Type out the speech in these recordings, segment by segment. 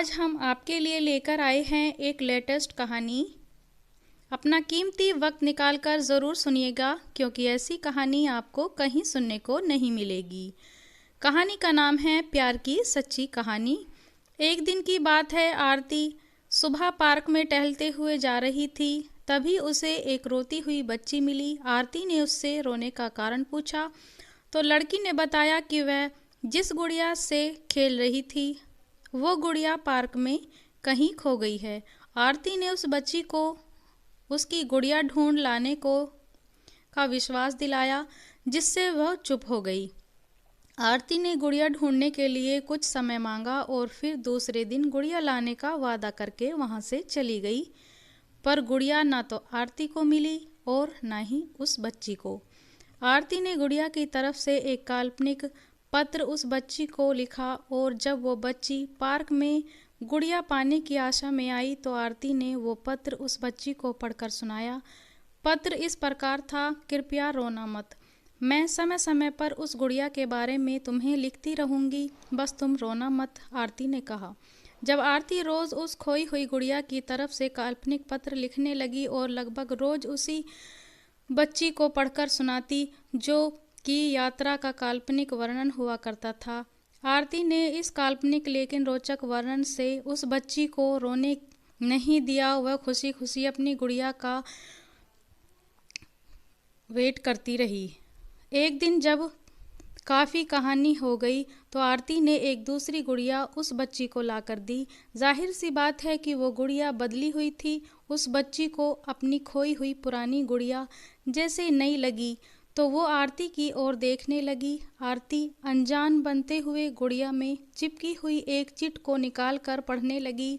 आज हम आपके लिए लेकर आए हैं एक लेटेस्ट कहानी। अपना कीमती वक्त निकालकर ज़रूर सुनिएगा, क्योंकि ऐसी कहानी आपको कहीं सुनने को नहीं मिलेगी। कहानी का नाम है प्यार की सच्ची कहानी। एक दिन की बात है, आरती सुबह पार्क में टहलते हुए जा रही थी। तभी उसे एक रोती हुई बच्ची मिली। आरती ने उससे रोने का कारण पूछा तो लड़की ने बताया कि वह जिस गुड़िया से खेल रही थी वो गुड़िया पार्क में कहीं खो गई है। आरती ने उस बच्ची को उसकी गुड़िया ढूंढ लाने को का विश्वास दिलाया, जिससे वह चुप हो गई। आरती ने गुड़िया ढूंढने के लिए कुछ समय मांगा और फिर दूसरे दिन गुड़िया लाने का वादा करके वहां से चली गई। पर गुड़िया ना तो आरती को मिली और ना ही उस बच्ची को। आरती ने गुड़िया की तरफ से एक काल्पनिक पत्र उस बच्ची को लिखा और जब वो बच्ची पार्क में गुड़िया पाने की आशा में आई तो आरती ने वो पत्र उस बच्ची को पढ़कर सुनाया। पत्र इस प्रकार था, कृपया रोना मत, मैं समय समय पर उस गुड़िया के बारे में तुम्हें लिखती रहूंगी, बस तुम रोना मत, आरती ने कहा। जब आरती रोज उस खोई हुई गुड़िया की तरफ से काल्पनिक पत्र लिखने लगी और लगभग रोज उसी बच्ची को पढ़कर सुनाती जो की यात्रा का काल्पनिक वर्णन हुआ करता था, आरती ने इस काल्पनिक लेकिन रोचक वर्णन से उस बच्ची को रोने नहीं दिया। वह खुशी खुशी अपनी गुड़िया का वेट करती रही। एक दिन जब काफ़ी कहानी हो गई तो आरती ने एक दूसरी गुड़िया उस बच्ची को लाकर दी। जाहिर सी बात है कि वो गुड़िया बदली हुई थी। उस बच्ची को अपनी खोई हुई पुरानी गुड़िया जैसे नई लगी तो वो आरती की ओर देखने लगी। आरती अनजान बनते हुए गुड़िया में चिपकी हुई एक चिट को निकाल कर पढ़ने लगी।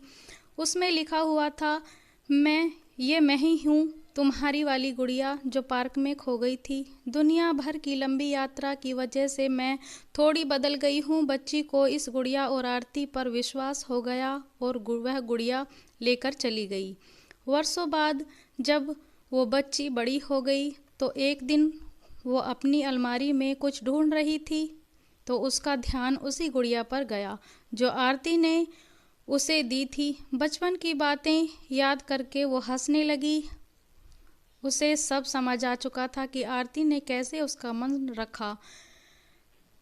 उसमें लिखा हुआ था, मैं ही हूँ, तुम्हारी वाली गुड़िया जो पार्क में खो गई थी। दुनिया भर की लंबी यात्रा की वजह से मैं थोड़ी बदल गई हूँ। बच्ची को इस गुड़िया और आरती पर विश्वास हो गया और वह गुड़िया लेकर चली गई। वर्षों बाद जब वो बच्ची बड़ी हो गई तो एक दिन वो अपनी अलमारी में कुछ ढूंढ रही थी तो उसका ध्यान उसी गुड़िया पर गया जो आरती ने उसे दी थी। बचपन की बातें याद करके वो हंसने लगी। उसे सब समझ आ चुका था कि आरती ने कैसे उसका मन रखा।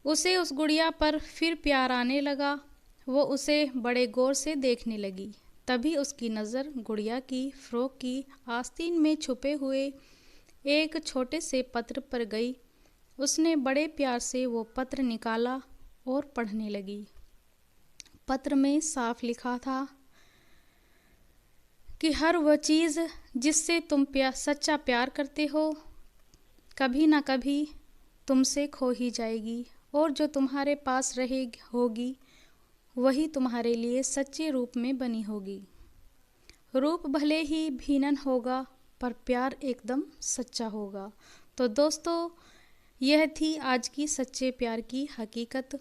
उसे उस गुड़िया पर फिर प्यार आने लगा। वो उसे बड़े गौर से देखने लगी। तभी उसकी नज़र गुड़िया की फ्रॉक की आस्तीन में छुपे हुए एक छोटे से पत्र पर गई। उसने बड़े प्यार से वो पत्र निकाला और पढ़ने लगी। पत्र में साफ लिखा था कि हर वह चीज़ जिससे तुम सच्चा प्यार करते हो कभी ना कभी तुमसे खो ही जाएगी, और जो तुम्हारे पास होगी वही तुम्हारे लिए सच्चे रूप में बनी होगी। रूप भले ही भिन्न होगा पर प्यार एकदम सच्चा होगा। तो दोस्तों, यह थी आज की सच्चे प्यार की हकीकत।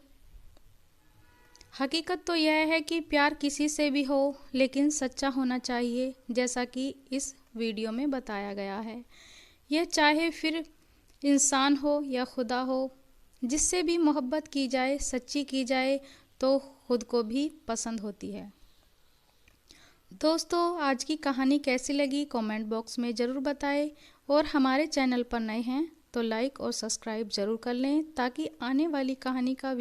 हकीकत तो यह है कि प्यार किसी से भी हो लेकिन सच्चा होना चाहिए, जैसा कि इस वीडियो में बताया गया है। यह चाहे फिर इंसान हो या खुदा हो, जिससे भी मोहब्बत की जाए, सच्ची की जाए तो खुद को भी पसंद होती है। दोस्तों, आज की कहानी कैसी लगी कमेंट बॉक्स में ज़रूर बताएं, और हमारे चैनल पर नए हैं तो लाइक और सब्सक्राइब ज़रूर कर लें ताकि आने वाली कहानी का